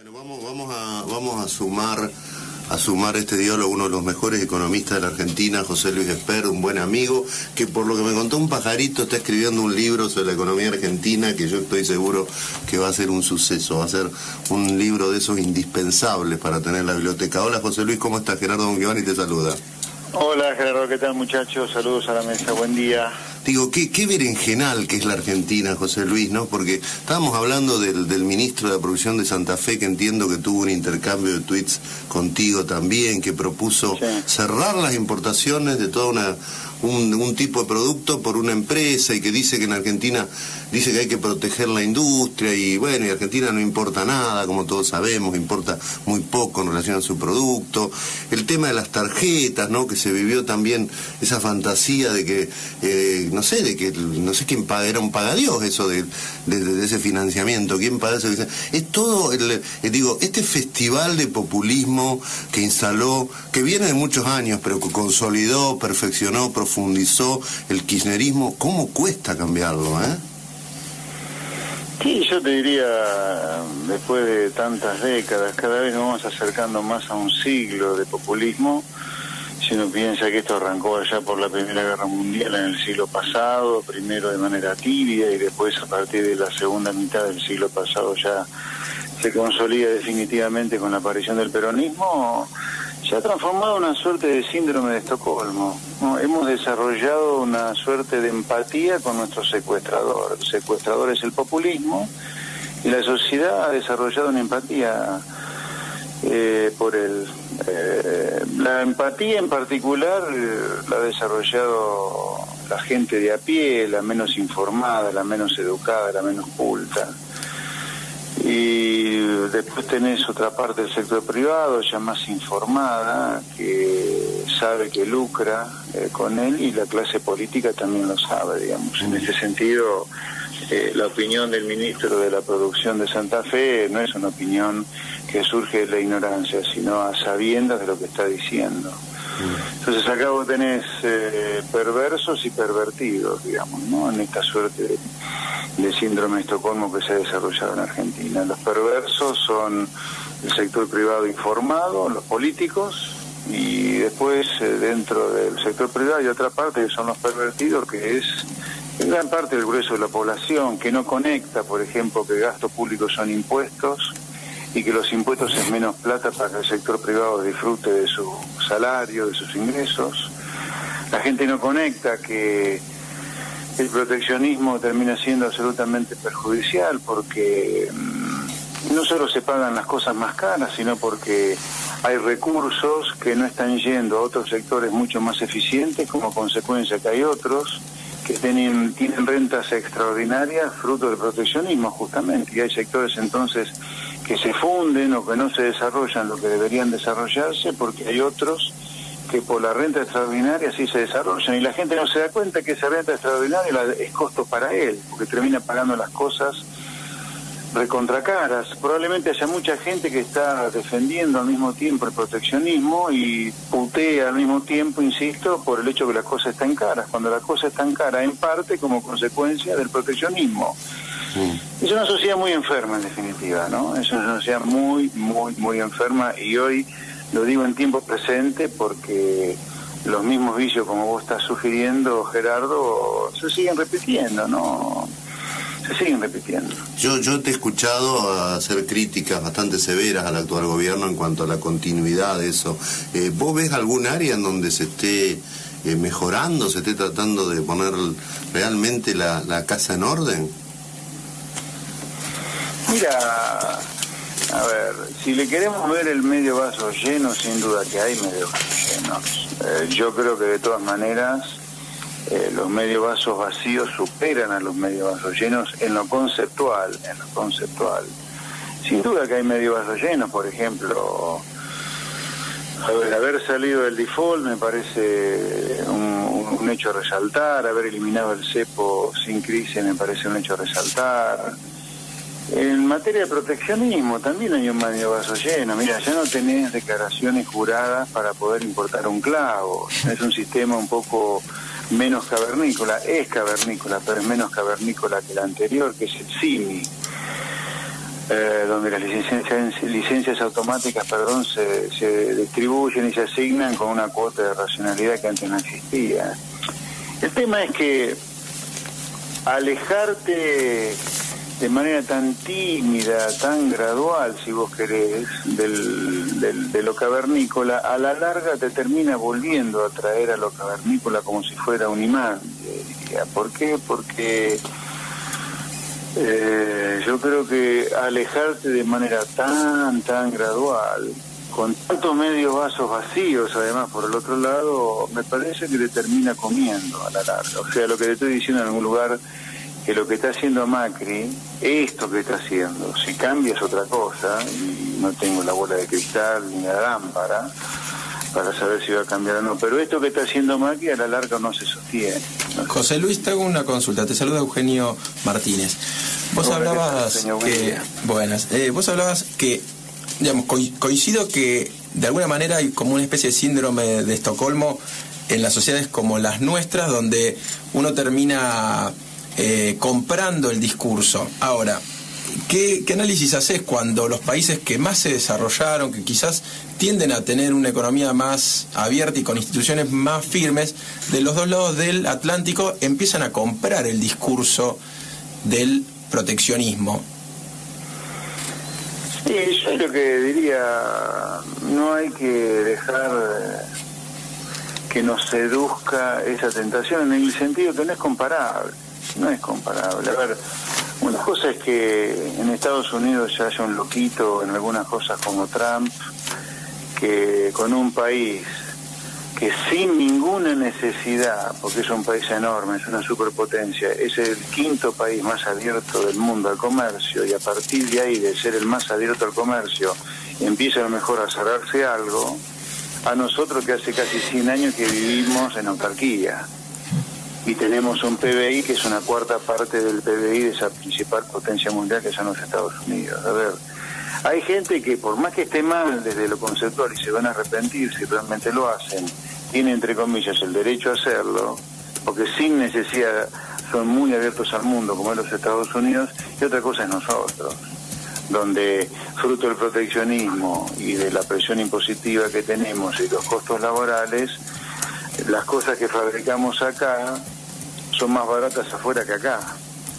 Bueno, vamos a sumar este diálogo uno de los mejores economistas de la Argentina, José Luis Esper, un buen amigo, que por lo que me contó un pajarito está escribiendo un libro sobre la economía argentina que yo estoy seguro que va a ser un suceso, va a ser un libro de esos indispensables para tener en la biblioteca. Hola José Luis, ¿cómo estás? Gerardo Bongiovanni te saluda. Hola Gerardo, ¿qué tal muchachos? Saludos a la mesa, buen día. Digo, qué berenjenal que es la Argentina, José Luis, ¿no? Porque estábamos hablando del ministro de la Producción de Santa Fe, que entiendo que tuvo un intercambio de tweets contigo también, que propuso cerrar las importaciones de toda un tipo de producto por una empresa, y que dice que en Argentina dice que hay que proteger la industria, y bueno, y Argentina no importa nada, como todos sabemos, importa muy poco en relación a su producto. El tema de las tarjetas, ¿no? Que se vivió también esa fantasía de que no sé quién paga, era un pagadiós eso de ese financiamiento, quién paga eso. Es todo este festival de populismo que instaló, que viene de muchos años, pero que consolidó, perfeccionó, profundizó el kirchnerismo. ¿Cómo cuesta cambiarlo, eh? Sí, yo te diría, después de tantas décadas, cada vez nos vamos acercando más a un siglo de populismo. Si uno piensa que esto arrancó allá por la Primera Guerra Mundial en el siglo pasado, primero de manera tibia y después a partir de la segunda mitad del siglo pasado ya se consolida definitivamente con la aparición del peronismo, se ha transformado en una suerte de síndrome de Estocolmo, ¿no? Hemos desarrollado una suerte de empatía con nuestro secuestrador. El secuestrador es el populismo y la sociedad ha desarrollado una empatía por él. La empatía en particular la ha desarrollado la gente de a pie, la menos informada, la menos educada, la menos culta. Y después tenés otra parte del sector privado ya más informada, que sabe que lucra con él, y la clase política también lo sabe, digamos. En ese sentido, la opinión del ministro de la Producción de Santa Fe no es una opinión que surge de la ignorancia, sino a sabiendas de lo que está diciendo. Entonces acá vos tenés perversos y pervertidos, digamos, ¿no? En esta suerte de síndrome de Estocolmo que se ha desarrollado en Argentina. Los perversos son el sector privado informado, los políticos, y después dentro del sector privado hay otra parte que son los pervertidos, que es gran parte del grueso de la población, que no conecta, por ejemplo, que gastos públicos son impuestos y que los impuestos es menos plata para que el sector privado disfrute de su salario, de sus ingresos. La gente no conecta que el proteccionismo termina siendo absolutamente perjudicial, porque no solo se pagan las cosas más caras, sino porque hay recursos que no están yendo a otros sectores mucho más eficientes, como consecuencia que hay otros que tienen rentas extraordinarias fruto del proteccionismo, justamente, y hay sectores entonces que se funden o que no se desarrollan lo que deberían desarrollarse, porque hay otros que por la renta extraordinaria sí se desarrollan, y la gente no se da cuenta que esa renta extraordinaria es costo para él, porque termina pagando las cosas recontracaras. Probablemente haya mucha gente que está defendiendo al mismo tiempo el proteccionismo y putea al mismo tiempo, insisto, por el hecho que las cosas están caras, cuando la cosa está cara en parte como consecuencia del proteccionismo. Es una sociedad muy enferma, en definitiva, ¿no? Es una sociedad muy enferma, y hoy lo digo en tiempo presente porque los mismos vicios, como vos estás sugiriendo, Gerardo, se siguen repitiendo, ¿no? Se siguen repitiendo. Yo te he escuchado hacer críticas bastante severas al actual gobierno en cuanto a la continuidad de eso. ¿Vos ves algún área en donde se esté mejorando, se esté tratando de poner realmente la casa en orden? Mira, a ver, si le queremos ver el medio vaso lleno, sin duda que hay medio vasos llenos. Yo creo que de todas maneras los medio vasos vacíos superan a los medio vasos llenos en lo conceptual, Sin duda que hay medio vasos llenos, por ejemplo, haber salido del default me parece un hecho a resaltar, haber eliminado el cepo sin crisis me parece un hecho a resaltar. En materia de proteccionismo también hay un medio vaso lleno. Mira, ya no tenés declaraciones juradas para poder importar un clavo. Es un sistema un poco menos cavernícola, es cavernícola, pero es menos cavernícola que la anterior, que es el CIMI. donde las licencias automáticas, se distribuyen y se asignan con una cuota de racionalidad que antes no existía. El tema es que alejarte de manera tan tímida, tan gradual, si vos querés, de lo cavernícola, a la larga te termina volviendo a traer a lo cavernícola como si fuera un imán. ¿Por qué? Porque yo creo que alejarte de manera tan gradual, con tantos medios vasos vacíos, además, por el otro lado, me parece que te termina comiendo a la larga. O sea, lo que le estoy diciendo en algún lugar, que lo que está haciendo Macri, esto que está haciendo, si cambia es otra cosa, y no tengo la bola de cristal ni la lámpara para saber si va a cambiar o no, pero esto que está haciendo Macri a la larga no se sostiene. José Luis, te hago una consulta, te saluda Eugenio Martínez. Vos hablabas que, digamos, coincido que de alguna manera hay como una especie de síndrome de Estocolmo en las sociedades como las nuestras, donde uno termina comprando el discurso. Ahora, ¿qué análisis haces cuando los países que más se desarrollaron, que quizás tienden a tener una economía más abierta y con instituciones más firmes, de los dos lados del Atlántico empiezan a comprar el discurso del proteccionismo? Sí, yo lo que diría, no hay que dejar que nos seduzca esa tentación, en el sentido que no es comparable. No es comparable. A ver, una cosa es que en Estados Unidos ya haya un loquito en algunas cosas como Trump, que con un país que sin ninguna necesidad, porque es un país enorme, es una superpotencia, es el quinto país más abierto del mundo al comercio, y a partir de ahí, de ser el más abierto al comercio, empieza a lo mejor a cerrarse algo, a nosotros que hace casi 100 años que vivimos en autarquía, y tenemos un PBI que es una cuarta parte del PBI de esa principal potencia mundial que son los Estados Unidos. A ver, hay gente que por más que esté mal desde lo conceptual y se van a arrepentir si realmente lo hacen, tiene entre comillas el derecho a hacerlo, porque sin necesidad son muy abiertos al mundo como es los Estados Unidos, y otra cosa es nosotros, donde fruto del proteccionismo y de la presión impositiva que tenemos y los costos laborales, las cosas que fabricamos acá son más baratas afuera que acá,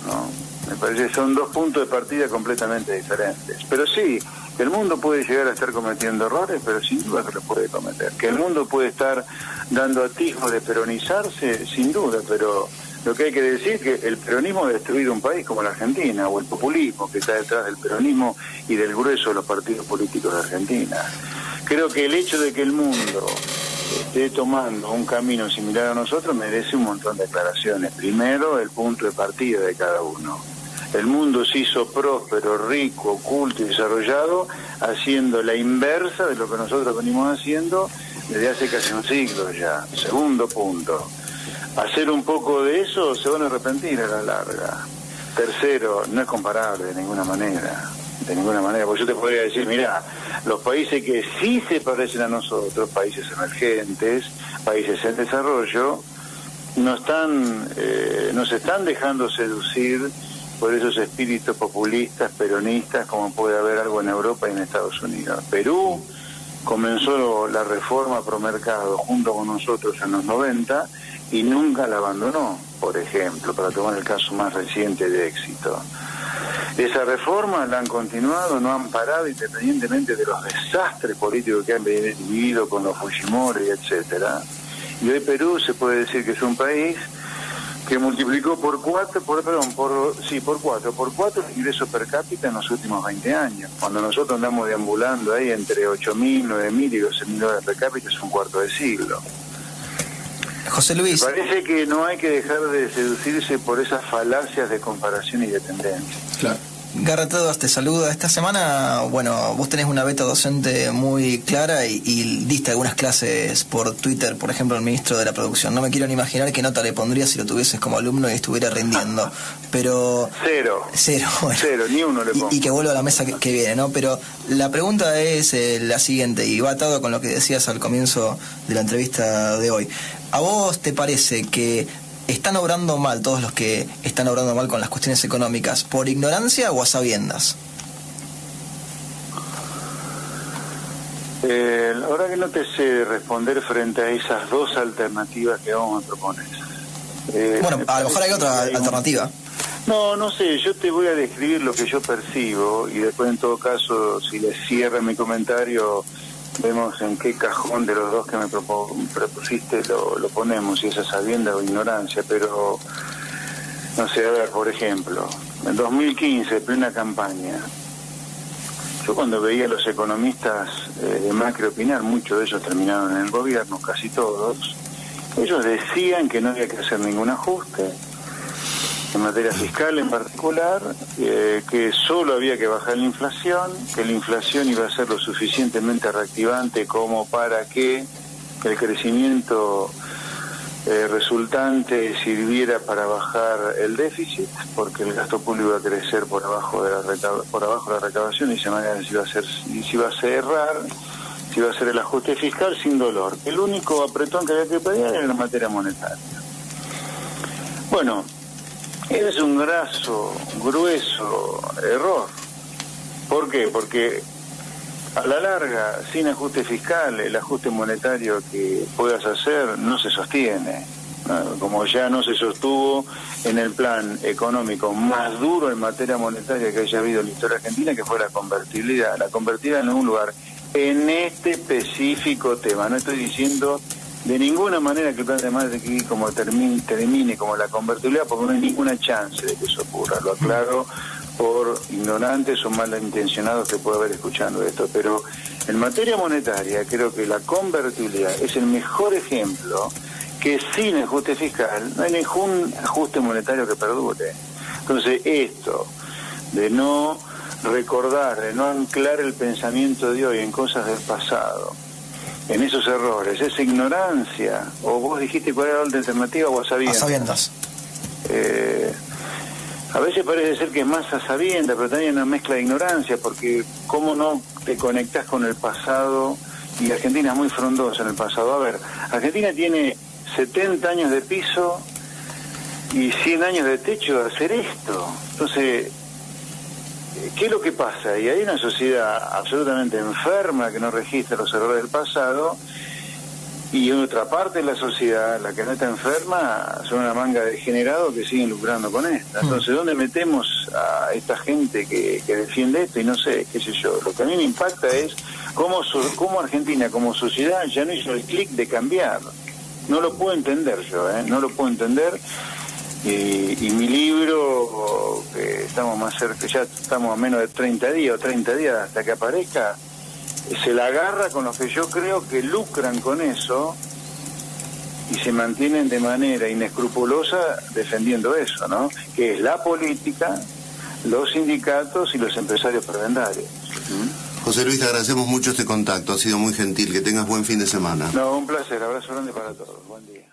¿no? Me parece que son dos puntos de partida completamente diferentes. Pero sí, que el mundo puede llegar a estar cometiendo errores, pero sin duda que los puede cometer. Que el mundo puede estar dando atisbos de peronizarse, sin duda, pero lo que hay que decir es que el peronismo ha destruido un país como la Argentina, o el populismo que está detrás del peronismo y del grueso de los partidos políticos de Argentina. Creo que el hecho de que el mundo esté tomando un camino similar a nosotros merece un montón de aclaraciones. Primero, el punto de partida de cada uno. El mundo se hizo próspero, rico, culto y desarrollado haciendo la inversa de lo que nosotros venimos haciendo desde hace casi un siglo ya. Segundo punto, hacer un poco de eso se van a arrepentir a la larga. Tercero, no es comparable de ninguna manera. De ninguna manera, porque yo te podría decir, mirá, los países que sí se parecen a nosotros, países emergentes, países en desarrollo, no se están dejando seducir por esos espíritus populistas, peronistas, como puede haber algo en Europa y en Estados Unidos. Perú comenzó la reforma pro mercado junto con nosotros en los 90 y nunca la abandonó, por ejemplo, para tomar el caso más reciente de éxito. Esa reforma la han continuado, no han parado, independientemente de los desastres políticos que han vivido con los Fujimori, etcétera. Y hoy Perú se puede decir que es un país que multiplicó por cuatro el ingreso per cápita en los últimos 20 años. Cuando nosotros andamos deambulando ahí entre 8.000, 9.000 y 12.000 dólares per cápita, es un cuarto de siglo. José Luis. Me parece que no hay que dejar de seducirse por esas falacias de comparación y de tendencia. Claro. Garretados te saluda. Esta semana, bueno, vos tenés una beta docente muy clara y diste algunas clases por Twitter, por ejemplo, al ministro de la Producción. No me quiero ni imaginar qué nota le pondrías si lo tuvieses como alumno y estuviera rindiendo. Pero... Cero, bueno. Cero, ni uno le pongo. Y que vuelva a la mesa que viene, ¿no? Pero la pregunta es la siguiente, y va atado con lo que decías al comienzo de la entrevista de hoy. ¿A vos te parece que están obrando mal todos los que están obrando mal con las cuestiones económicas por ignorancia o a sabiendas? La verdad que no te sé responder frente a esas dos alternativas que vamos a proponer. Bueno, a lo mejor hay otra alternativa. No sé, yo te voy a describir lo que yo percibo y después en todo caso, si le cierra mi comentario, vemos en qué cajón de los dos que me propusiste lo ponemos, si es a sabienda o ignorancia, pero no sé, a ver, por ejemplo, en 2015, plena campaña, yo cuando veía a los economistas de Macri opinar, muchos de ellos terminaron en el gobierno, casi todos, ellos decían que no había que hacer ningún ajuste, en materia fiscal en particular, que solo había que bajar la inflación, que la inflación iba a ser lo suficientemente reactivante como para que el crecimiento resultante sirviera para bajar el déficit, porque el gasto público iba a crecer por abajo de la recaudación y de esa manera se iba a hacer el ajuste fiscal sin dolor. El único apretón que había que pedir era en la materia monetaria. Bueno, ese es un grueso error. ¿Por qué? Porque a la larga, sin ajuste fiscal, el ajuste monetario que puedas hacer no se sostiene. Como ya no se sostuvo en el plan económico más duro en materia monetaria que haya habido en la historia argentina, que fue la convertibilidad. La convertibilidad en un lugar en este específico tema. No estoy diciendo de ninguna manera que el plan de Macri como termine como la convertibilidad, porque no hay ninguna chance de que eso ocurra. Lo aclaro por ignorantes o malintencionados que pueda haber escuchando esto, pero en materia monetaria creo que la convertibilidad es el mejor ejemplo que sin ajuste fiscal no hay ningún ajuste monetario que perdure. Entonces esto de no recordar, de no anclar el pensamiento de hoy en cosas del pasado, en esos errores, esa ignorancia, o vos dijiste cuál era la alternativa o a sabiendas. A sabiendas. A veces parece ser que es más a sabiendas, pero también una mezcla de ignorancia, porque cómo no te conectás con el pasado, y Argentina es muy frondosa en el pasado. A ver, Argentina tiene 70 años de piso y 100 años de techo de hacer esto. Entonces, ¿qué es lo que pasa? Y hay una sociedad absolutamente enferma que no registra los errores del pasado, y otra parte de la sociedad, la que no está enferma, son una manga de degenerados que siguen lucrando con esta. Entonces, ¿dónde metemos a esta gente que defiende esto? Y no sé, qué sé yo. Lo que a mí me impacta es cómo Argentina como sociedad ya no hizo el clic de cambiar. No lo puedo entender yo, no lo puedo entender. Y mi libro, que estamos más cerca, ya estamos a menos de 30 días hasta que aparezca, se la agarra con los que yo creo que lucran con eso y se mantienen de manera inescrupulosa defendiendo eso, ¿no? Que es la política, los sindicatos y los empresarios prebendarios. José Luis, te agradecemos mucho este contacto, ha sido muy gentil, que tengas buen fin de semana. No, un placer, abrazo grande para todos, buen día.